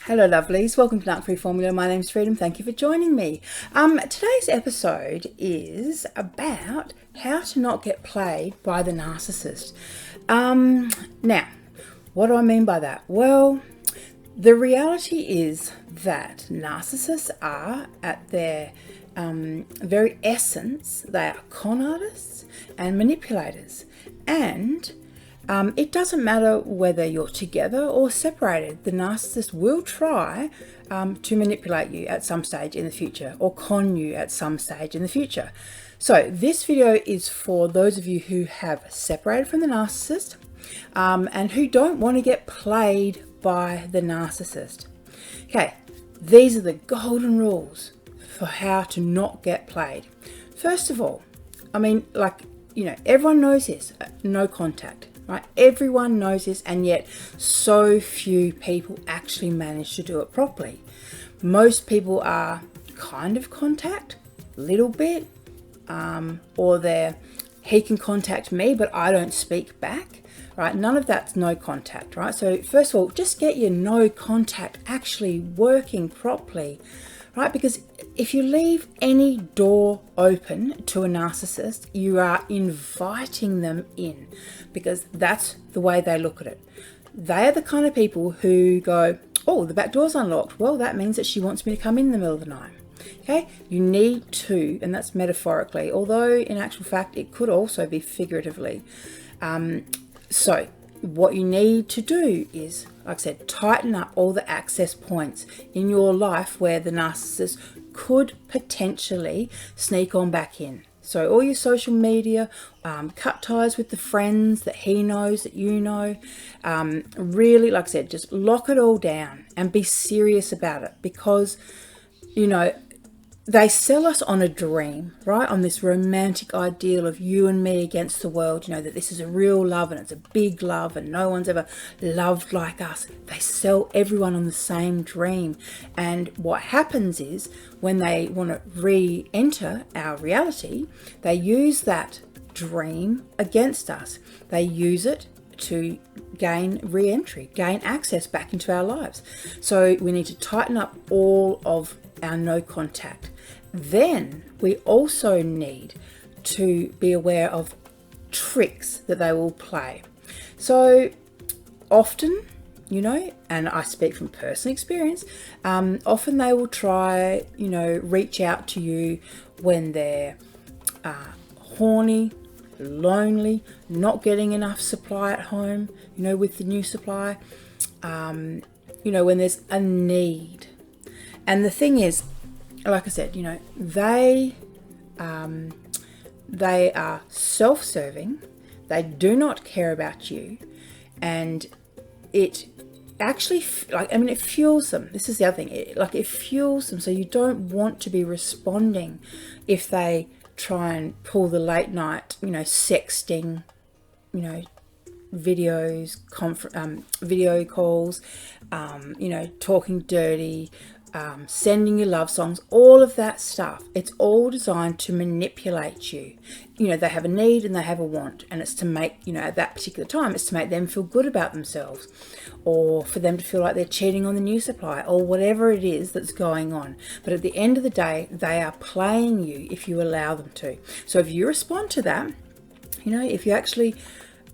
Hello lovelies, welcome to Narcfreeformula. My name's Freedom, thank you for joining me. Today's episode is about how to not get played by the narcissist. Now, what do I mean by that? Well, the reality is that narcissists are at their very essence, they are con artists and manipulators. And it doesn't matter whether you're together or separated, the narcissist will try to manipulate you at some stage in the future or con you at some stage in the future. So this video is for those of you who have separated from the narcissist and who don't want to get played by the narcissist. Okay, these are the golden rules for how to not get played. First of all, everyone knows this, no contact. Right? Everyone knows this, and yet so few people actually manage to do it properly. Most people are kind of contact, little bit, or he can contact me, but I don't speak back. Right? None of that's no contact. Right? So first of all, just get your no contact actually working properly. Right? Because if you leave any door open to a narcissist, you are inviting them in, because that's the way they look at it. They are the kind of people who go, oh, the back door's unlocked. Well, that means that she wants me to come in the middle of the night. Okay, you need to, and that's metaphorically, although in actual fact it could also be figuratively. So what you need to do is, like I said, tighten up all the access points in your life where the narcissist could potentially sneak on back in. So all your social media, cut ties with the friends that he knows, that you know. Really, like I said, just lock it all down and be serious about it, because, they sell us on a dream, right? On this romantic ideal of you and me against the world, that this is a real love and it's a big love and no one's ever loved like us. They sell everyone on the same dream. And what happens is when they want to re-enter our reality, they use that dream against us. They use it to gain re-entry, gain access back into our lives. So we need to tighten up all of our no contact. Then we also need to be aware of tricks that they will play. So often, and I speak from personal experience, often they will try, reach out to you when they're horny, lonely, not getting enough supply at home, with the new supply, when there's a need. And the thing is, like I said, they are self-serving. They do not care about you, and it actually, it fuels them. This is the other thing. It fuels them, so you don't want to be responding if they try and pull the late night, sexting, videos, video calls, talking dirty, sending you love songs, all of that stuff. It's all designed to manipulate you. They have a need and they have a want, and it's to make, at that particular time, it's to make them feel good about themselves, or for them to feel like they're cheating on the new supply, or whatever it is that's going on. But at the end of the day, they are playing you if you allow them to. So if you respond to that, if you actually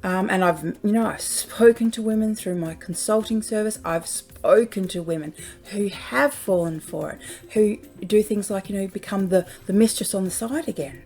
and I've spoken to women through my consulting service. I've spoken to women who have fallen for it, who do things like, become the mistress on the side again.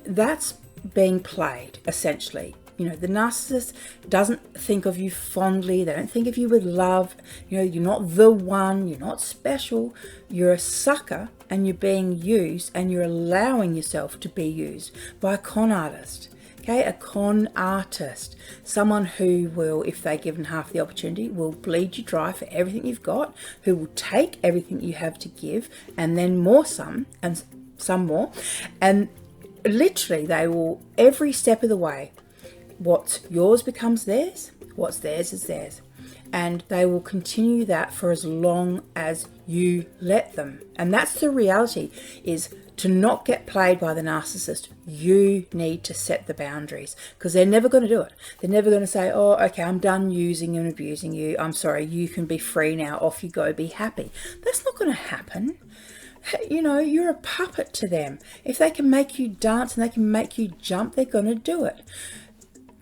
That's being played, essentially. The narcissist doesn't think of you fondly. They don't think of you with love. You're not the one. You're not special. You're a sucker, and you're being used, and you're allowing yourself to be used by a con artist. Okay, a con artist, someone who will, if they're given half the opportunity, will bleed you dry for everything you've got, who will take everything you have to give, and then some more, and literally they will, every step of the way, what's yours becomes theirs, what's theirs is theirs, and they will continue that for as long as you let them. And that's the reality, is to not get played by the narcissist, you need to set the boundaries, because they're never going to do it. They're never going to say, oh, okay, I'm done using and abusing you. I'm sorry, you can be free now. Off you go, be happy. That's not going to happen. You know, you're a puppet to them. If they can make you dance and they can make you jump, they're going to do it.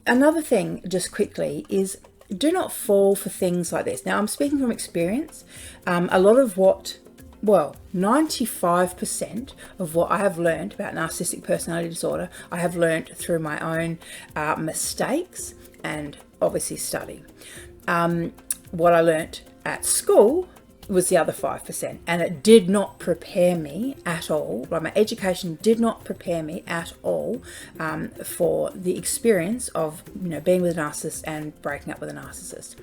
Another thing, just quickly, is do not fall for things like this. Now, I'm speaking from experience. A lot of what, well, 95% of what I have learned about narcissistic personality disorder, I have learned through my own mistakes and obviously study. What I learned at school was the other 5%, and it did not prepare me at all. Like, my education did not prepare me at all for the experience of, you know, being with a narcissist and breaking up with a narcissist.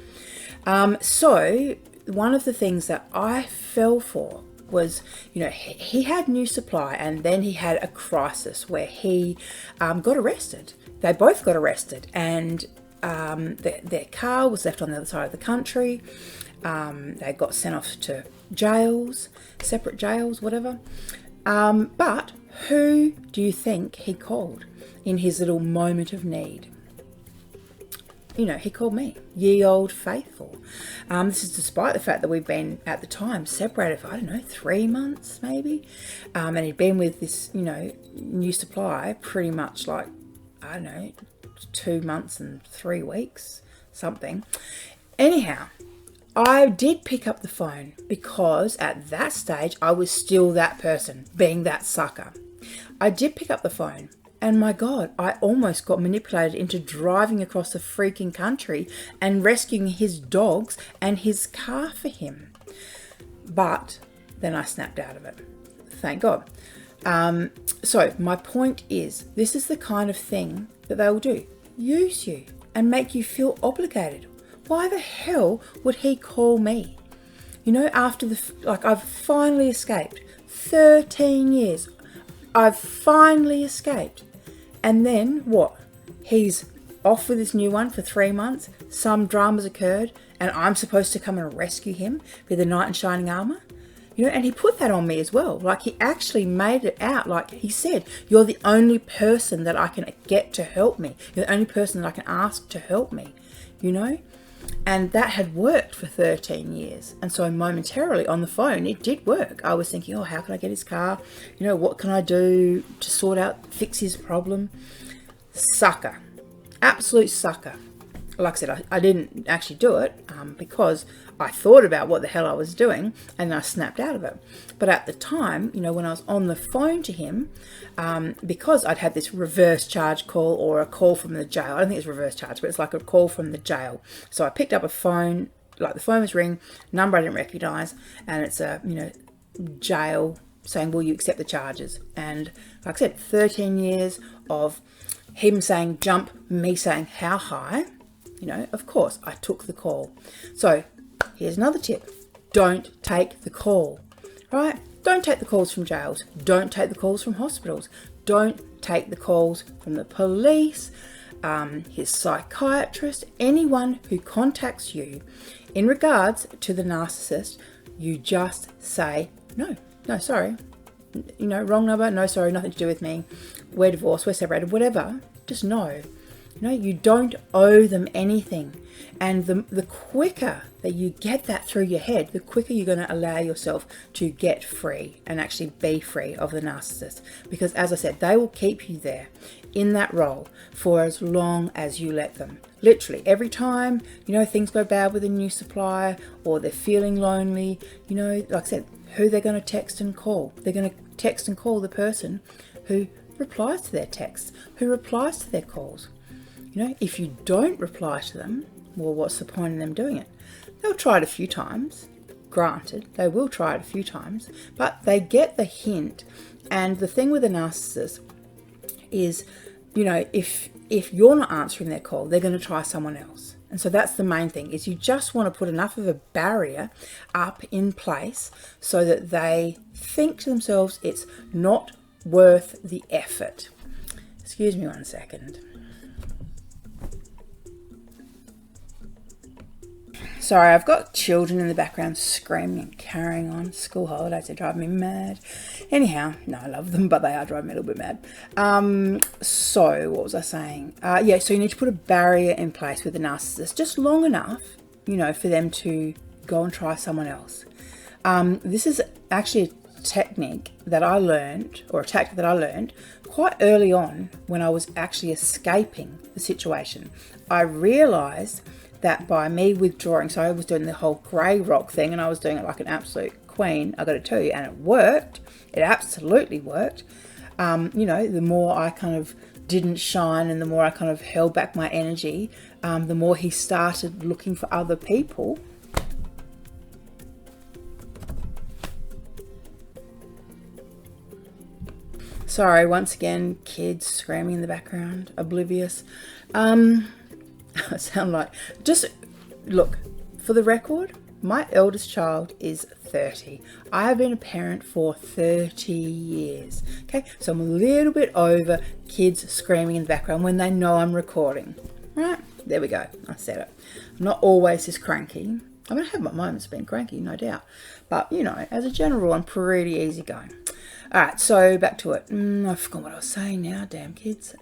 So one of the things that I fell for was, you know, he had new supply, and then he had a crisis where he got arrested. They both got arrested, and their car was left on the other side of the country. They got sent off to jails, separate jails, whatever. But who do you think he called in his little moment of need? You know, he called me, ye old faithful. This is despite the fact that we've been, at the time, separated for, I don't know, 3 months maybe. And he'd been with this, you know, new supply pretty much like, I don't know, 2 months and 3 weeks, something. Anyhow, I did pick up the phone because at that stage I was still that person, being that sucker. I did pick up the phone, and my God, I almost got manipulated into driving across the freaking country and rescuing his dogs and his car for him. But then I snapped out of it. Thank God. So my point is, this is the kind of thing that they will do. Use you and make you feel obligated. Why the hell would he call me? You know, after I've finally escaped. 13 years. I've finally escaped. And then what? He's off with this new one for 3 months. Some dramas occurred, and I'm supposed to come and rescue him with a knight in shining armor. You know, and he put that on me as well. Like, he actually made it out. Like, he said, you're the only person that I can get to help me. You're the only person that I can ask to help me. You know? And that had worked for 13 years. And so momentarily on the phone, it did work. I was thinking, oh, how can I get his car? You know, what can I do to sort out, fix his problem? Sucker. Absolute sucker. Like I said, I didn't actually do it because I thought about what the hell I was doing, and I snapped out of it. But at the time, you know, when I was on the phone to him, because I'd had this reverse charge call, or a call from the jail. I don't think it's reverse charge, but it's like a call from the jail. So I picked up a phone, like the phone was ringing, number I didn't recognize, and it's a, you know, jail saying, will you accept the charges? And like I said, 13 years of him saying jump, me saying how high. You know, of course, I took the call. So here's another tip. Don't take the call, right? Don't take the calls from jails. Don't take the calls from hospitals. Don't take the calls from the police, his psychiatrist, anyone who contacts you in regards to the narcissist. You just say, no, sorry. You know, wrong number. No, sorry, nothing to do with me. We're divorced, we're separated, whatever. Just no. No, you don't owe them anything. And the quicker that you get that through your head, the quicker you're going to allow yourself to get free and actually be free of the narcissist. Because as I said, they will keep you there in that role for as long as you let them. Literally, every time, you know, things go bad with a new supplier, or they're feeling lonely, you know, like I said, who they're going to text and call. They're going to text and call the person who replies to their texts, who replies to their calls. You know, if you don't reply to them, well, what's the point in them doing it? They'll try it a few times. Granted, they will try it a few times, but they get the hint. And the thing with a narcissist is, you know, if you're not answering their call, they're going to try someone else. And so that's the main thing, is you just want to put enough of a barrier up in place so that they think to themselves it's not worth the effort. Excuse me 1 second. Sorry, I've got children in the background screaming and carrying on. School holidays, they drive me mad. Anyhow, no, I love them, but they are driving me a little bit mad. So what was I saying? Yeah, so you need to put a barrier in place with the narcissist, just long enough, you know, for them to go and try someone else. This is actually a technique that I learned, or a tactic that I learned quite early on when I was actually escaping the situation. I realized that by me withdrawing, so I was doing the whole grey rock thing and I was doing it like an absolute queen, I got to tell you, and it worked. It absolutely worked. You know, the more I kind of didn't shine and the more I kind of held back my energy, the more he started looking for other people. Sorry, once again, kids screaming in the background, oblivious. I sound like, just look, for the record, my eldest child is 30. I have been a parent for 30 years. Okay, so I'm a little bit over kids screaming in the background when they know I'm recording. Right, there we go. I said it. I'm not always this cranky. I mean, I have my moments being cranky, no doubt. But, you know, as a general rule, I'm pretty easygoing. All right, so back to it. I forgot what I was saying now, damn kids.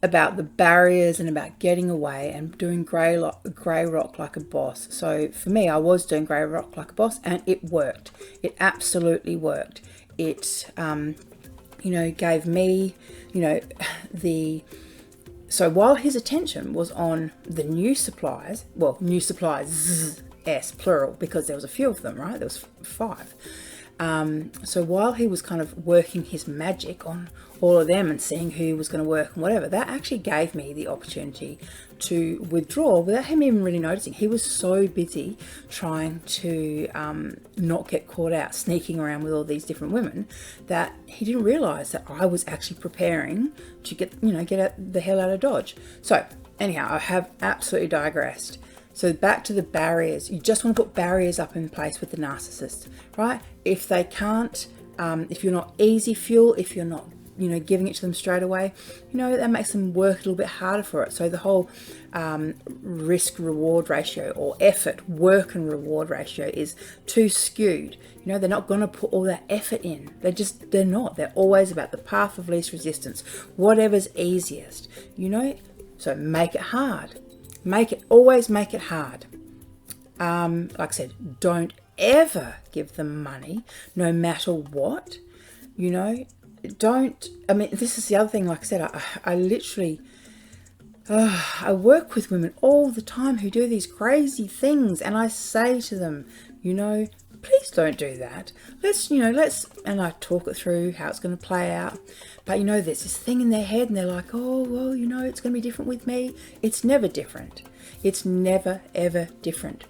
About the barriers and about getting away and doing grey rock like a boss. So for me, I was doing grey rock like a boss, and it worked. It absolutely worked. It, you know, gave me, you know, so while his attention was on the new supplies, well, new supplies, S plural, because there was a few of them, right? There was 5. So while he was kind of working his magic on all of them and seeing who was going to work and whatever, that actually gave me the opportunity to withdraw without him even really noticing. He was so busy trying to not get caught out sneaking around with all these different women that he didn't realize that I was actually preparing to get the hell out of Dodge. So anyhow, I have absolutely digressed. So back to the barriers. You just want to put barriers up in place with the narcissist, right? If they can't, if you're not easy fuel, if you're not, you know, giving it to them straight away, you know, that makes them work a little bit harder for it. So the whole risk-reward ratio, or effort, work and reward ratio, is too skewed. You know, they're not going to put all that effort in. They're not. They're always about the path of least resistance, whatever's easiest, you know. So make it hard. Always make it hard. Like I said, don't ever give them money, no matter what. You know, I mean, this is the other thing, like I said, I literally, I work with women all the time who do these crazy things, and I say to them, you know, please don't do that. And I talk it through how it's going to play out. But, you know, there's this thing in their head and they're like, oh, well, you know, it's going to be different with me. It's never different. It's never, ever different.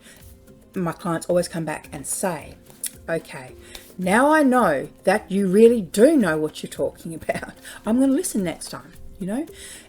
My clients always come back and say, okay, now I know that you really do know what you're talking about. I'm going to listen next time. You know,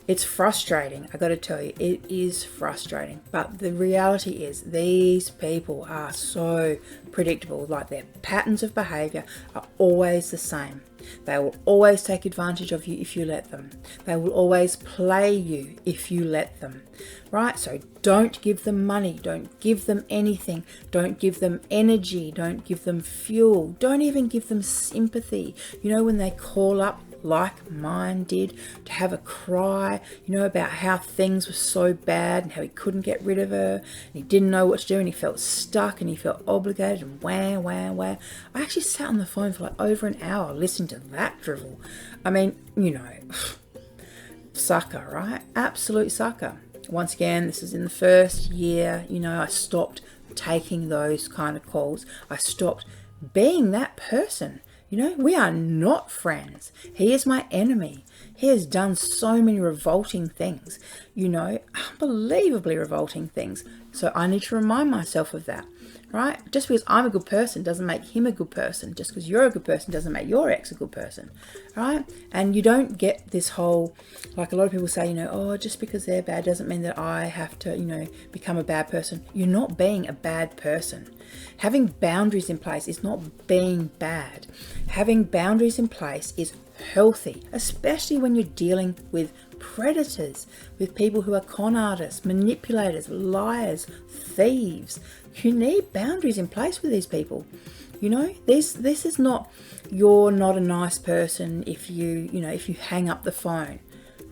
it's frustrating. I got to tell you, it is frustrating. But the reality is these people are so predictable. Like, their patterns of behavior are always the same. They will always take advantage of you if you let them. They will always play you if you let them. Right? So don't give them money. Don't give them anything. Don't give them energy. Don't give them fuel. Don't even give them sympathy. You know, when they call up, like mine did, to have a cry, you know, about how things were so bad and how he couldn't get rid of her and he didn't know what to do and he felt stuck and he felt obligated and wah. I actually sat on the phone for like over an hour listening to that drivel. I mean, you know, sucker, right? Absolute sucker. Once again, this is in the first year, you know, I stopped taking those kind of calls. I stopped being that person. You know, we are not friends. He is my enemy. He has done so many revolting things, you know, unbelievably revolting things. So I need to remind myself of that, right? Just because I'm a good person doesn't make him a good person. Just because you're a good person doesn't make your ex a good person, right? And you don't get this whole, like a lot of people say, you know, oh, just because they're bad doesn't mean that I have to, you know, become a bad person. You're not being a bad person. Having boundaries in place is not being bad. Having boundaries in place is healthy, especially when you're dealing with predators, with people who are con artists, manipulators, liars, thieves. You need boundaries in place with these people. You know, this is not, you're not a nice person if if you hang up the phone,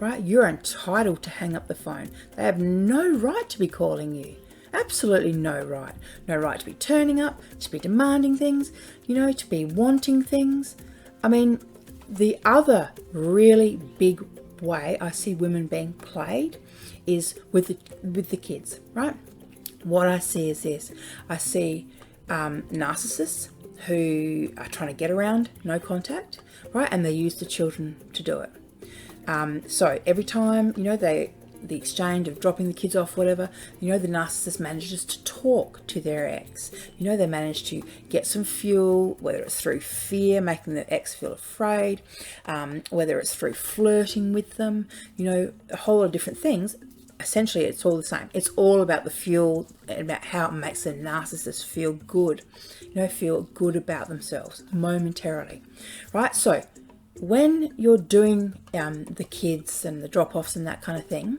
right? You're entitled to hang up the phone. They have no right to be calling you. Absolutely no right. No right to be turning up, to be demanding things, to be wanting things. I mean, the other really big way I see women being played is with the kids, right? What I see is this. I see narcissists who are trying to get around no contact, right? And they use the children to do it. So every time, the exchange of dropping the kids off, whatever, the narcissist manages to talk to their ex. They manage to get some fuel, whether it's through fear, making the ex feel afraid, whether it's through flirting with them, a whole lot of different things. Essentially, it's all the same. It's all about the fuel and about how it makes the narcissist feel good, feel good about themselves momentarily, right? So when you're doing the kids and the drop-offs and that kind of thing,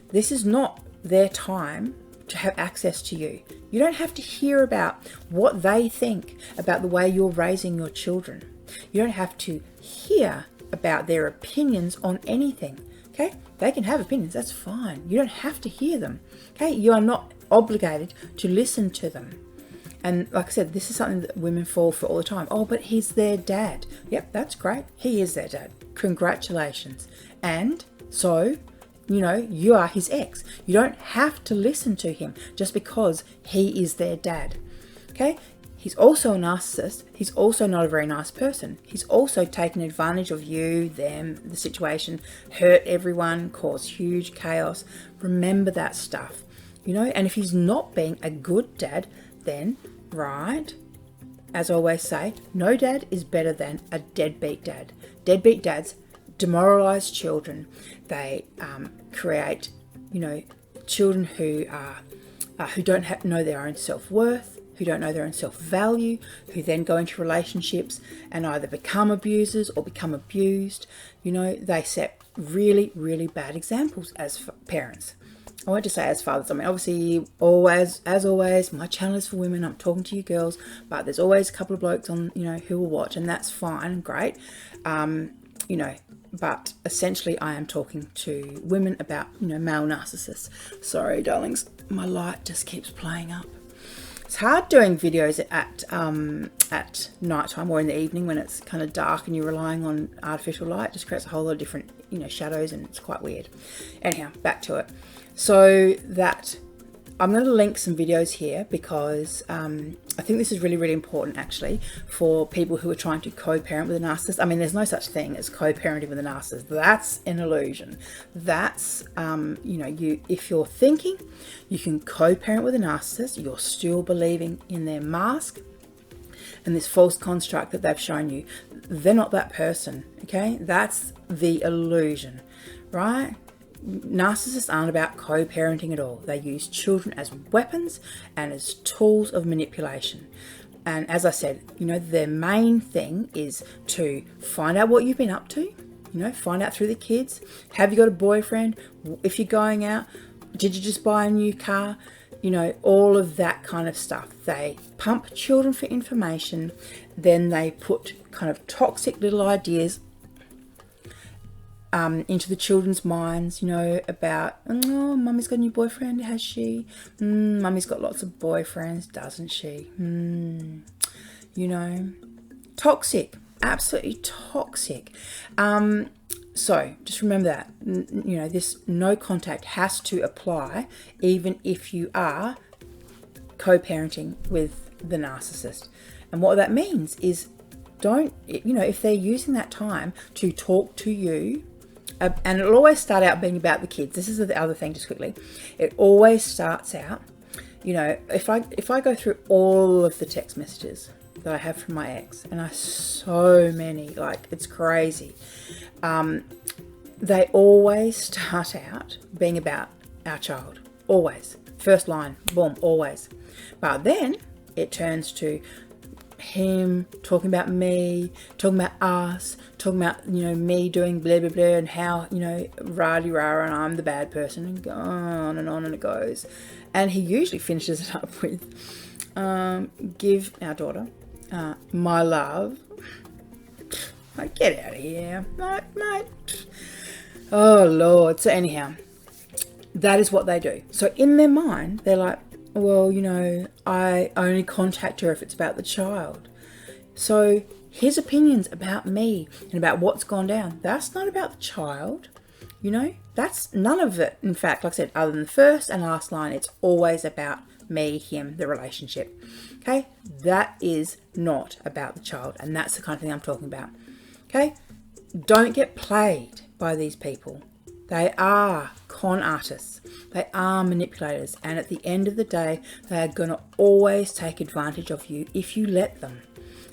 this is not their time to have access to you. You don't have to hear about what they think about the way you're raising your children. You don't have to hear about their opinions on anything, okay? They can have opinions, that's fine. You don't have to hear them, okay? You are not obligated to listen to them. And like I said, this is something that women fall for all the time. Oh, but he's their dad. Yep, that's great. He is their dad. Congratulations. And so, you are his ex. You don't have to listen to him just because he is their dad. Okay? He's also a narcissist. He's also not a very nice person. He's also taken advantage of you, them, the situation, hurt everyone, caused huge chaos. Remember that stuff. And if he's not being a good dad, then, right, as I always say, no dad is better than a deadbeat dad. Deadbeat dads demoralize children. They create, children who don't know their own self-worth, who don't know their own self-value, who then go into relationships and either become abusers or become abused. They set really, really bad examples as parents. I won't just say as fathers. I mean, obviously, as always, my channel is for women. I'm talking to you girls, but there's always a couple of blokes on, who will watch, and that's fine and great. But essentially, I am talking to women about, male narcissists. Sorry, darlings, my light just keeps playing up. It's hard doing videos at nighttime or in the evening when it's kind of dark and you're relying on artificial light. It just creates a whole lot of different, shadows, and it's quite weird. Anyhow, back to it. So that I'm going to link some videos here because I think this is really, really important actually for people who are trying to co-parent with a narcissist. I mean, there's no such thing as co-parenting with a narcissist. That's an illusion. That's, if you're thinking you can co-parent with a narcissist, you're still believing in their mask and this false construct that they've shown you. They're not that person, okay? That's the illusion, right? Narcissists aren't about co-parenting at all. They use children as weapons and as tools of manipulation. And as I said, their main thing is to find out what you've been up to, find out through the kids. Have you got a boyfriend? If you're going out, did you just buy a new car? All of that kind of stuff. They pump children for information. Then they put kind of toxic little ideas into the children's minds, about, oh, mummy's got a new boyfriend, has she? Mummy's got lots of boyfriends, doesn't she? Toxic, absolutely toxic. So just remember that, this no contact has to apply even if you are co-parenting with the narcissist. And what that means is don't, if they're using that time to talk to you, and it'll always start out being about the kids. This is the other thing, just quickly. It always starts out, if I go through all of the text messages that I have from my ex, and I so many, like it's crazy. They always start out being about our child. Always. First line, boom, always. But then it turns to, him, talking about me, talking about us, talking about, you know, me doing blah, blah, blah, and how, you know, rah-de-rah, and I'm the bad person, and go on and it goes. And he usually finishes it up with, give our daughter my love. Like, get out of here, mate. Oh, Lord. So anyhow, that is what they do. So in their mind, they're like, well, you know, I only contact her if it's about the child. So his opinions about me and about what's gone down, that's not about the child. You know, that's none of it. In fact, like I said, other than the first and last line, it's always about me, him, the relationship. Okay, that is not about the child. And that's the kind of thing I'm talking about. Okay, don't get played by these people. They are con artists. They are manipulators. And at the end of the day, they are going to always take advantage of you if you let them.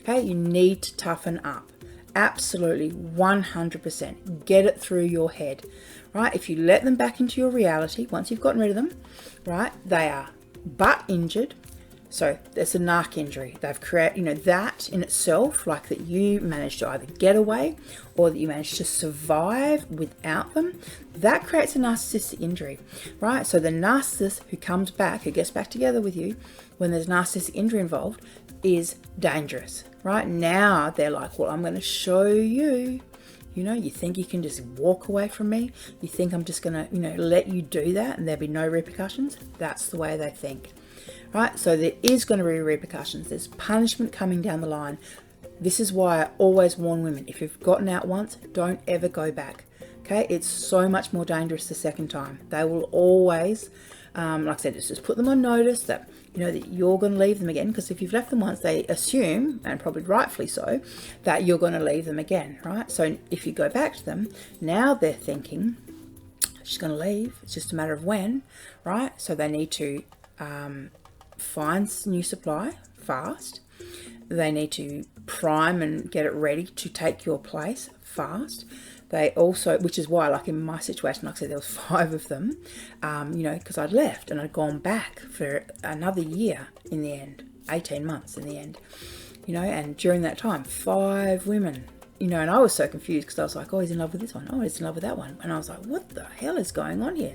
Okay, you need to toughen up. Absolutely, 100%. Get it through your head, right? If you let them back into your reality, once you've gotten rid of them, right, they are butt injured. So there's a narc injury. They've created, you know, that in itself, like that you managed to either get away or that you managed to survive without them, that creates a narcissistic injury, right? So the narcissist who comes back, who gets back together with you when there's narcissistic injury involved, is dangerous, right? Now they're like, well, I'm going to show you. You know, you think you can just walk away from me? You think I'm just going to, you know, let you do that and there'll be no repercussions? That's the way they think. Right, so there is going to be repercussions. There's punishment coming down the line. This is why I always warn women, if you've gotten out once, don't ever go back. Okay, it's so much more dangerous the second time. They will always, like I said, just put them on notice that, you know, that you're going to leave them again. Because if you've left them once, they assume, and probably rightfully so, that you're going to leave them again, right? So if you go back to them, now they're thinking, she's going to leave. It's just a matter of when, right? So they need to find new supply fast. They need to prime and get it ready to take your place fast. They also, which is why, like in my situation, like I said, there was 5 of them, you know, because I'd left and I'd gone back for another year in the end, 18 months in the end, you know, and during that time, 5 women, you know, and I was so confused because I was like, oh, he's in love with this one. Oh, he's in love with that one. And I was like, what the hell is going on here?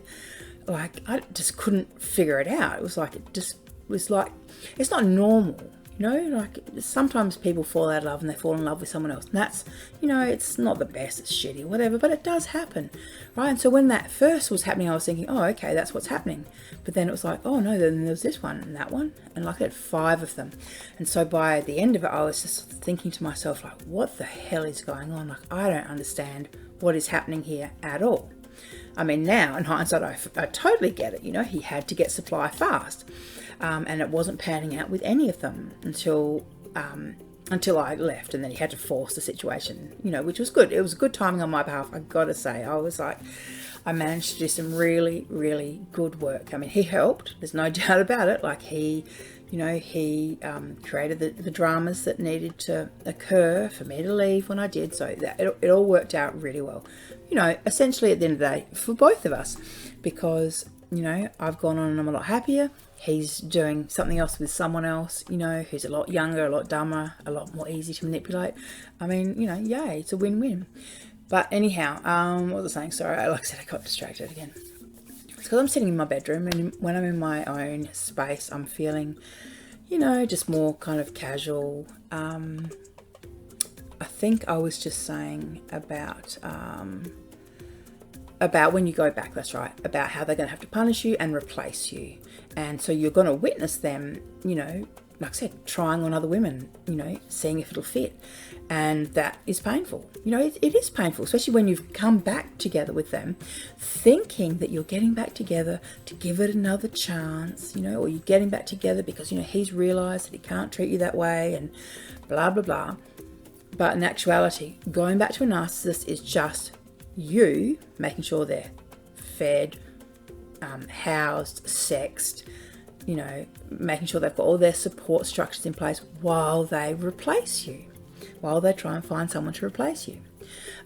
Like, I just couldn't figure it out. It was like, it's not normal, you know, like sometimes people fall out of love and they fall in love with someone else. And that's, you know, it's not the best, it's shitty, whatever, but it does happen, right? And so when that first was happening, I was thinking, oh, okay, that's what's happening. But then it was like, oh no, then there's this one and that one. And like I had 5 of them. And so by the end of it, I was just thinking to myself, like, what the hell is going on? Like, I don't understand what is happening here at all. I mean, now in hindsight, I totally get it. You know, he had to get supply fast. And it wasn't panning out with any of them until I left, and then he had to force the situation, you know, which was good. It was good timing on my behalf, I gotta say. I was like, I managed to do some really, really good work. I mean, he helped, there's no doubt about it. Like he, you know, he created the dramas that needed to occur for me to leave when I did, so that it all worked out really well. You know, essentially at the end of the day, for both of us, because, you know, I've gone on and I'm a lot happier. He's doing something else with someone else, you know, who's a lot younger, a lot dumber, a lot more easy to manipulate. I mean, you know, yay, it's a win-win. But anyhow, what was I saying? Sorry, like I said, I got distracted again. It's because I'm sitting in my bedroom, and when I'm in my own space, I'm feeling, you know, just more kind of casual. I think I was just saying about when you go back, that's right, about how they're going to have to punish you and replace you. And so you're going to witness them, you know, like I said, trying on other women, you know, seeing if it'll fit. And that is painful. You know, it is painful, especially when you've come back together with them, thinking that you're getting back together to give it another chance, you know, or you're getting back together because, you know, he's realised that he can't treat you that way and blah, blah, blah. But in actuality, going back to a narcissist is just you making sure they're fed, housed, sexed, you know, making sure they've got all their support structures in place while they replace you, while they try and find someone to replace you.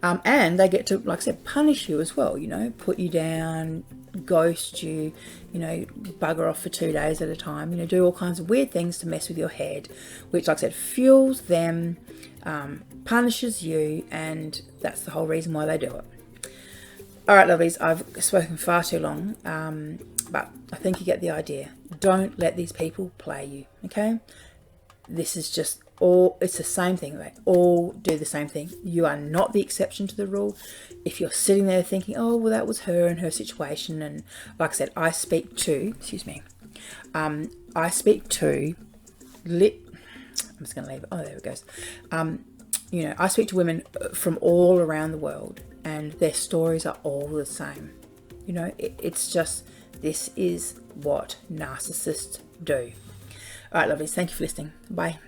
And they get to, like I said, punish you as well, you know, put you down, ghost you, you know, bugger off for 2 days at a time, you know, do all kinds of weird things to mess with your head, which, like I said, fuels them, punishes you, and that's the whole reason why they do it. All right, lovelies, I've spoken far too long, but I think you get the idea. Don't let these people play you, okay? This is just all, it's the same thing. They all do the same thing. You are not the exception to the rule. If you're sitting there thinking, oh, well, that was her and her situation, and like I said, I speak to, I speak to, I'm just going to leave it. Oh, there it goes. You know, I speak to women from all around the world, and their stories are all the same. You know, it's just, this is what narcissists do. All right, lovelies, thank you for listening. Bye.